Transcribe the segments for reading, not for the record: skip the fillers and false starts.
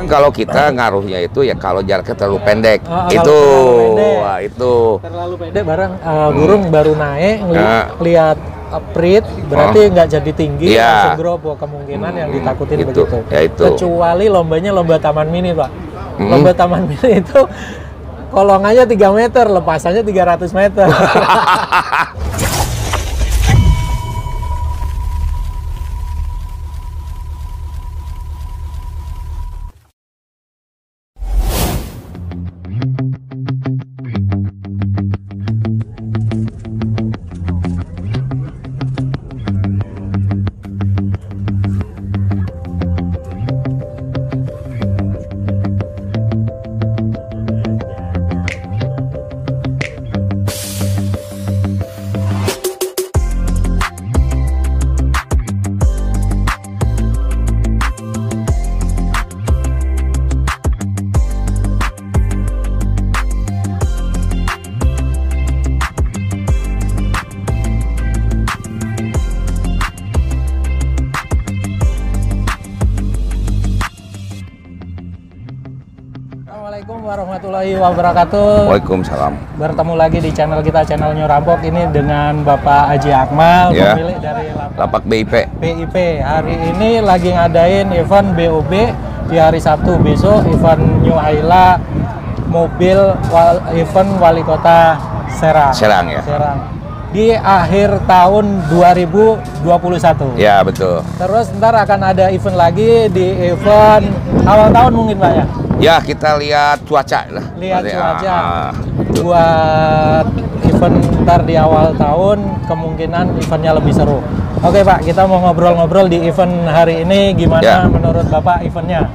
Kalau kita ngaruhnya itu ya kalau jaraknya terlalu pendek, itu terlalu pendek barang burung baru naik lihat prit berarti nggak jadi tinggi langsung grobo, kemungkinan yang ditakutin begitu. Ya itu. Kecuali lombanya lomba taman mini, Pak. Lomba taman mini itu kolongannya 3 meter, lepasannya 300 meter. Assalamualaikum warahmatullahi wabarakatuh. Waalaikumsalam. Bertemu lagi di channel kita, channel New Rampok ini dengan Bapak Haji Akmal, pemilik dari Lapak BIP. Hari ini lagi ngadain event BOB di hari Sabtu, besok event New Ayla mobil event Wali Kota Serang. Serang ya. Serang. Di akhir tahun 2021. Ya, betul. Terus ntar akan ada event lagi di event awal tahun mungkin, Pak ya? Ya, kita lihat cuaca lah. Lihat cuaca. Buat event ntar di awal tahun, kemungkinan eventnya lebih seru. Oke, Pak, kita mau ngobrol-ngobrol di event hari ini. Gimana menurut Bapak eventnya?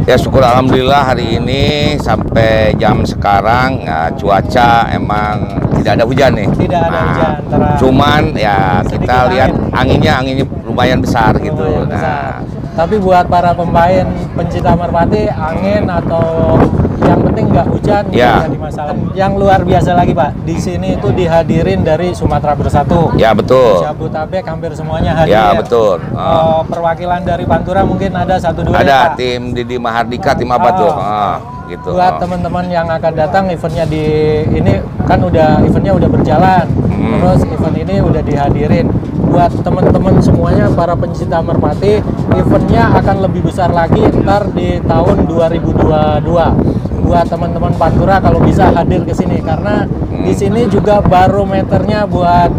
Ya, syukur alhamdulillah hari ini sampai jam sekarang cuaca emang tidak ada hujan nih. Tidak ada hujan. Cuman ya kita lihat anginnya lumayan besar gitu. Lumayan besar. Tapi buat para pemain pencinta merpati, angin atau yang penting nggak hujan nggak jadi masalah. Yang luar biasa lagi, Pak, di sini itu dihadirin dari Sumatera Bersatu. Ya, betul. Jabodetabek hampir semuanya hadir. Ya, betul. Perwakilan dari Pantura mungkin ada 1-2. Ada tim Didi Mahardika, tim apa tuh? Gitu. Buat teman-teman yang akan datang, eventnya di ini kan eventnya udah berjalan. Terus event ini udah dihadirin. Buat teman-teman semuanya para pencinta merpati, eventnya akan lebih besar lagi ntar di tahun 2022. Buat teman-teman Pantura kalau bisa hadir ke sini karena di sini juga barometernya buat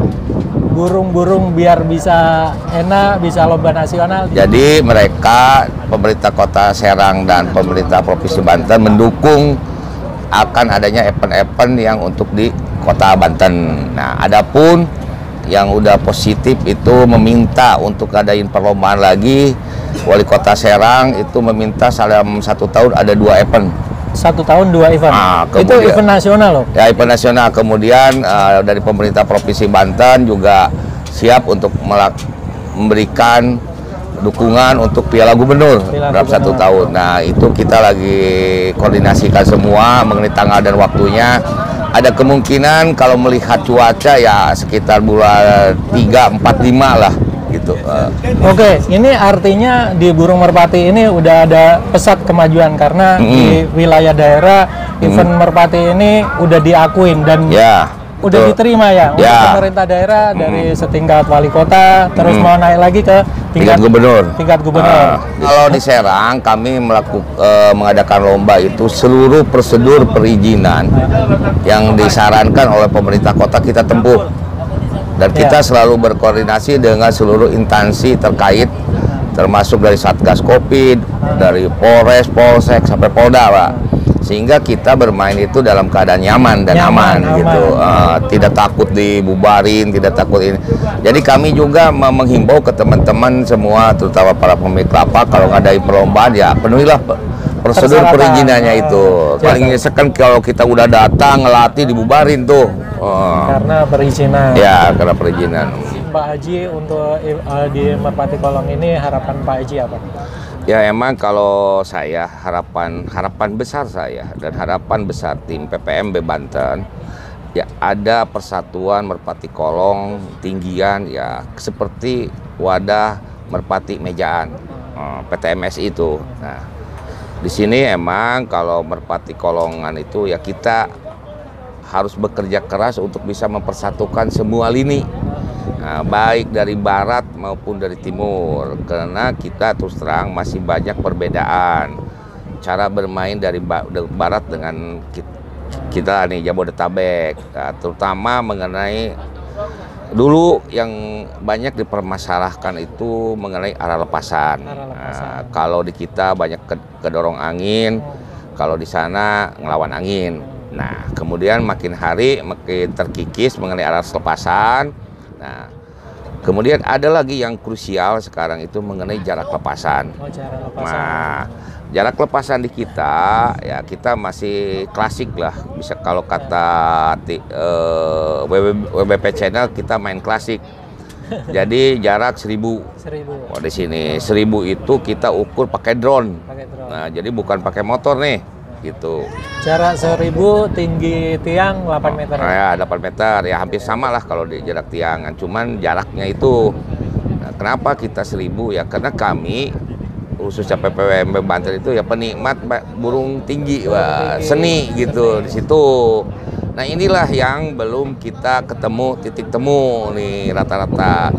burung-burung biar bisa enak, bisa lomba nasional. Jadi mereka pemerintah Kota Serang dan pemerintah Provinsi Banten mendukung akan adanya event-event yang untuk di Kota Banten. Nah, adapun yang udah positif itu meminta untuk ngadain perlombaan lagi. Wali Kota Serang itu meminta dalam 1 tahun ada 2 event. 1 tahun 2 event. Itu event nasional loh. Ya, event nasional. Kemudian dari pemerintah Provinsi Banten juga siap untuk memberikan dukungan untuk Piala Gubernur dalam 1 tahun. Nah, itu kita lagi koordinasikan semua mengenai tanggal dan waktunya. Ada kemungkinan kalau melihat cuaca ya sekitar bulan 3, 4, 5 lah gitu. Oke, ini artinya di burung merpati ini udah ada pesat kemajuan karena di wilayah daerah event merpati ini udah diakuin dan udah diterima ya untuk pemerintah daerah dari setingkat wali kota, terus mau naik lagi ke tingkat gubernur. Kalau di Serang kami mengadakan lomba itu seluruh prosedur perizinan yang disarankan oleh pemerintah kota kita tempuh. Dan kita selalu berkoordinasi dengan seluruh instansi terkait, termasuk dari Satgas Covid, dari Polres, Polsek, sampai Polda, Pak. Sehingga kita bermain itu dalam keadaan nyaman dan aman gitu. Tidak takut dibubarin, tidak takut ini. Jadi kami juga menghimbau ke teman-teman semua, terutama para pemilik lapak, kalau ngadain perlombaan ya penuhilah prosedur perizinannya itu. Paling nyesek kalau kita udah datang ngelatih dibubarin tuh. Karena perizinan. Ya, karena perizinan. Pak Haji, untuk di Merpati Kolong ini harapan Pak Haji apa? Ya, emang kalau saya harapan besar saya dan harapan besar tim PPMB Banten ya ada persatuan merpati kolong tinggian ya seperti wadah merpati mejaan PTMS itu. Nah, Di sini emang kalau Merpati Kolongan itu ya kita harus bekerja keras untuk bisa mempersatukan semua lini. Nah, baik dari barat maupun dari timur, karena kita terus terang masih banyak perbedaan cara bermain dari barat dengan kita nih Jabodetabek. Nah, terutama mengenai dulu yang banyak dipermasalahkan itu mengenai arah lepasan. Nah, kalau di kita banyak kedorong angin, kalau di sana ngelawan angin. Nah, kemudian makin hari makin terkikis mengenai arah lepasan. Nah, kemudian ada lagi yang krusial sekarang itu mengenai jarak lepasan. Jarak lepasan. Nah, jarak lepasan di kita ya kita masih klasik lah. Bisa kalau kata WBP Channel kita main klasik. Jadi jarak 1000. Oh, di sini 1000 itu kita ukur pakai drone. Nah, jadi bukan pakai motor nih. Gitu. Jarak 1000, tinggi tiang 8 meter. Ya, 8 meter. Ya hampir sama lah kalau di jarak tiangan. Cuman jaraknya itu. Nah, kenapa kita 1000? Ya karena kami khususnya PPWMB Banten itu ya penikmat burung tinggi, wah, seni gitu di situ. Nah, inilah yang belum kita ketemu titik temu nih rata-rata.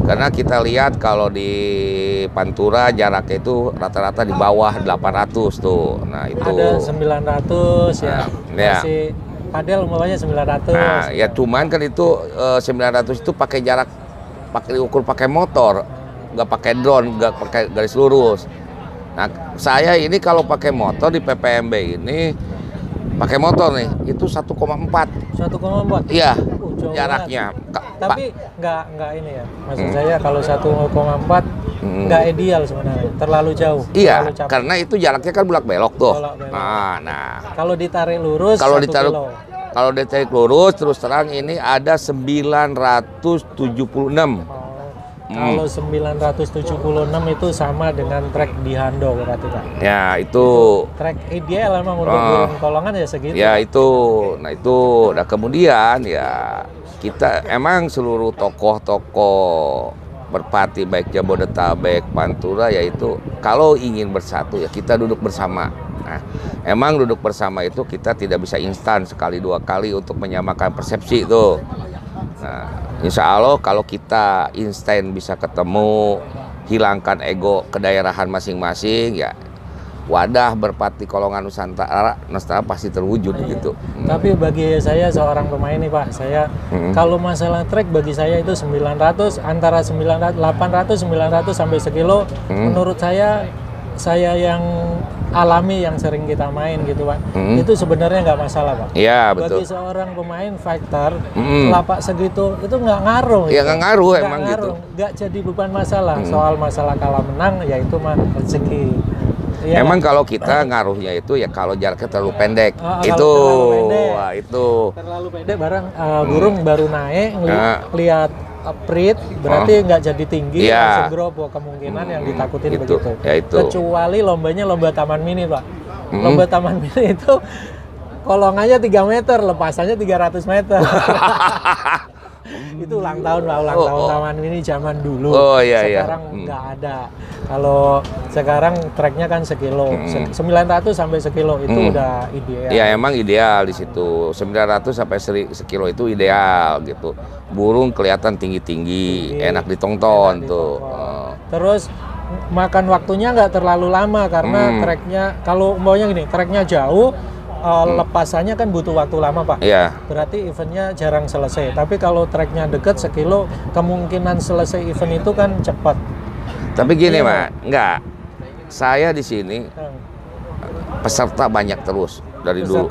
Karena kita lihat kalau di Pantura jaraknya itu rata-rata di bawah 800 tuh. Nah, itu ada 900 ya. Ya. Masih padel umpamanya 900. Nah, ya cuman kan itu 900 itu pakai jarak diukur pakai motor, nggak pakai drone, nggak pakai garis lurus. Nah, saya ini kalau pakai motor di PPMB ini pakai motor nih itu 1,4. 1,4. Iya. Jaraknya. Tapi nggak ini ya. Maksud saya kalau 1,4 nggak ideal sebenarnya. Terlalu jauh. Iya, terlalu karena itu jaraknya kan belak belok tuh. Belok. Nah. Kalau ditarik lurus kalau ditarik lurus terus terang ini ada 976. Kalau 976 itu sama dengan trek di Hando berarti Pak? Ya, itu trek ideal emang untuk burung kolongan ya segitu. Ya, itu. Nah, kemudian ya kita emang seluruh tokoh-tokoh Merpati baik Jabodetabek, Pantura yaitu kalau ingin bersatu ya kita duduk bersama. Nah, emang duduk bersama itu kita tidak bisa instan sekali dua kali untuk menyamakan persepsi itu. Nah, insya Allah kalau kita instan bisa ketemu, hilangkan ego kedaerahan masing-masing, ya wadah Merpati Kolongan Nusantara pasti terwujud gitu. Tapi bagi saya seorang pemain nih Pak, saya kalau masalah trek bagi saya itu 900 antara 800 900 sampai sekilo. Menurut saya yang alami yang sering kita main gitu Pak, itu sebenarnya nggak masalah Pak. Iya betul. Bagi seorang pemain fighter, lapak segitu itu nggak ngaruh. Iya nggak ngaruh emang gitu. Nggak jadi beban masalah. Soal masalah kalah menang ya itu mah rezeki. Ya, emang kalau kita ngaruhnya itu ya kalau jaraknya terlalu pendek. Terlalu pendek barang burung baru naik lihat prit berarti nggak jadi tinggi langsung grobo, kemungkinan yang ditakutin begitu. Ya, itu. Kecuali lombanya lomba taman mini Pak. Lomba taman mini itu kolongannya 3 meter, lepasannya 300 meter. Itu ulang tahun taman mini zaman dulu. Sekarang nggak ada. Kalau sekarang treknya kan sekilo, 900 sampai sekilo itu udah ideal. Ya emang ideal di situ. 900 sampai sekilo itu ideal gitu. Burung kelihatan tinggi-tinggi, enak ditonton tuh. Terus makan waktunya nggak terlalu lama karena treknya kalau maunya gini, treknya jauh. Lepasannya kan butuh waktu lama Pak. Iya. Berarti eventnya jarang selesai. Tapi kalau treknya deket sekilo, kemungkinan selesai event itu kan cepat. Tapi gini Pak, enggak. Saya di sini peserta banyak terus dari dulu.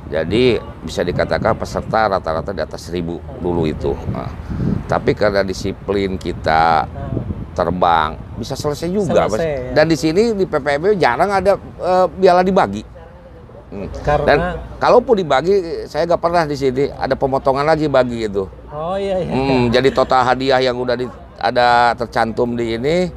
Jadi bisa dikatakan peserta rata-rata di atas 1000 dulu itu. Tapi karena disiplin kita terbang bisa selesai juga. Ya. Dan di sini di PPMB jarang ada piala dibagi. Karena dan kalaupun dibagi, saya nggak pernah di sini ada pemotongan lagi bagi itu. Oh iya. Jadi total hadiah yang udah ada tercantum di ini,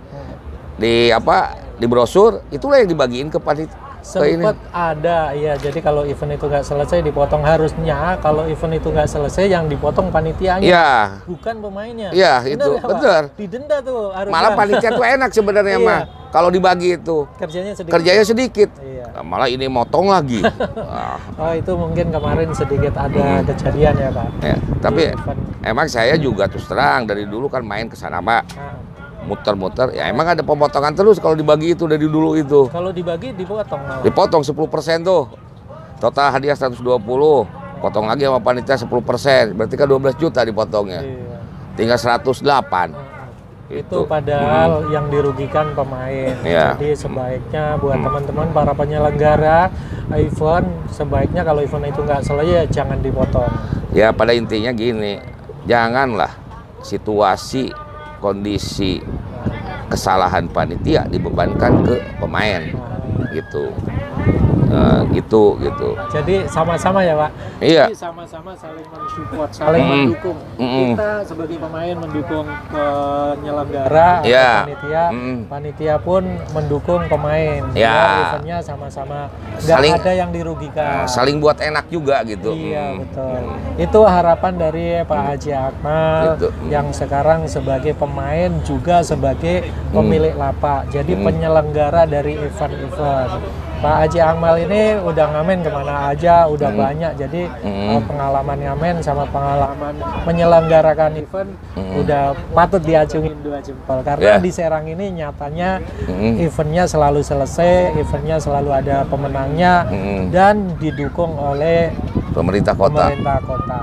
di brosur, itulah yang dibagiin ke panitia. ini? Sempat ada, iya. Jadi kalau event itu nggak selesai dipotong, harusnya kalau event itu nggak selesai yang dipotong panitianya, Iya. bukan pemainnya. Iya, Bener itu ya, Pak? benar. Didenda tuh harusnya. Malah panitia tuh enak sebenarnya Iya. mah. Kalau dibagi itu Kerjanya sedikit. sedikit. Iya. Nah, malah ini motong lagi. Nah, Oh, itu mungkin kemarin sedikit ada kejadian ya, Pak. ya. Tapi Di event. emang saya juga terus terang dari dulu kan main ke sana Pak. Nah, Muter-muter, ya emang ada pemotongan terus kalau dibagi itu dari dulu itu. kalau dibagi dipotong malah. Dipotong 10% tuh. Total hadiah 120, potong lagi sama panitia 10%. Berarti kan 12 juta dipotongnya. Iya. Tinggal 108. Itu padahal yang dirugikan pemain. Iya. Jadi sebaiknya buat teman-teman para penyelenggara event, sebaiknya kalau event itu nggak selesai ya jangan dipotong. Ya pada intinya gini, janganlah situasi, kondisi, kesalahan panitia dibebankan ke pemain gitu. Gitu. Jadi sama-sama ya, Pak. Iya. Jadi sama-sama saling mensupport, saling mendukung. Kita sebagai pemain mendukung penyelenggara atau Iya. panitia, panitia pun mendukung pemain. Iya. Biar eventnya sama-sama nggak Saling- ada yang dirugikan. Saling buat enak juga gitu. Iya, betul. Itu harapan dari Pak Haji Akmal Gitu. yang sekarang sebagai pemain juga sebagai pemilik lapak. Jadi penyelenggara dari event-event. Pak Haji Akmal ini udah ngamen kemana aja, udah banyak. Jadi pengalaman ngamen sama pengalaman menyelenggarakan event udah patut diacungin 2 jempol. Karena Yeah. di Serang ini nyatanya eventnya selalu selesai, eventnya selalu ada pemenangnya dan didukung oleh Pemerintah kota. pemerintah kota.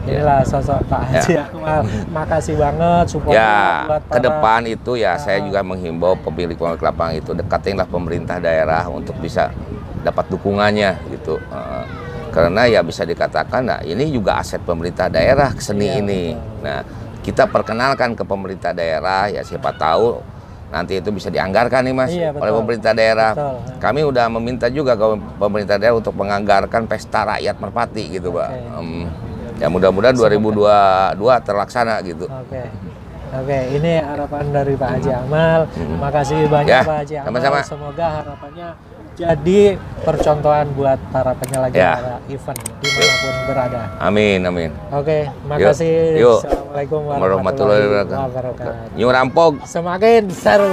Inilah sosok Pak Haji Akmal. Makasih banget supportnya Ya, buat ke para depan itu ya saya juga menghimbau pemilik lapangan itu dekatinlah pemerintah daerah untuk bisa dapat dukungannya gitu. Karena ya bisa dikatakan, nah ini juga aset pemerintah daerah seni Iya, ini. betul. Nah kita perkenalkan ke pemerintah daerah ya siapa tahu nanti itu bisa dianggarkan nih Mas Iya, oleh betul. pemerintah daerah. Betul. Kami udah meminta juga ke pemerintah daerah untuk menganggarkan pesta rakyat Merpati gitu Pak. Ya mudah-mudahan 2022 terlaksana gitu. Oke, ini harapan dari Pak Haji Akmal. Makasih banyak Ya, Pak Haji Akmal. sama-sama. Semoga harapannya jadi percontohan buat para penyelenggara event dimanapun berada. Amin. Oke, makasih. Yuk. Assalamualaikum Warahmatullahi wabarakatuh. wabarakatuh. New Rampog. Semakin seru.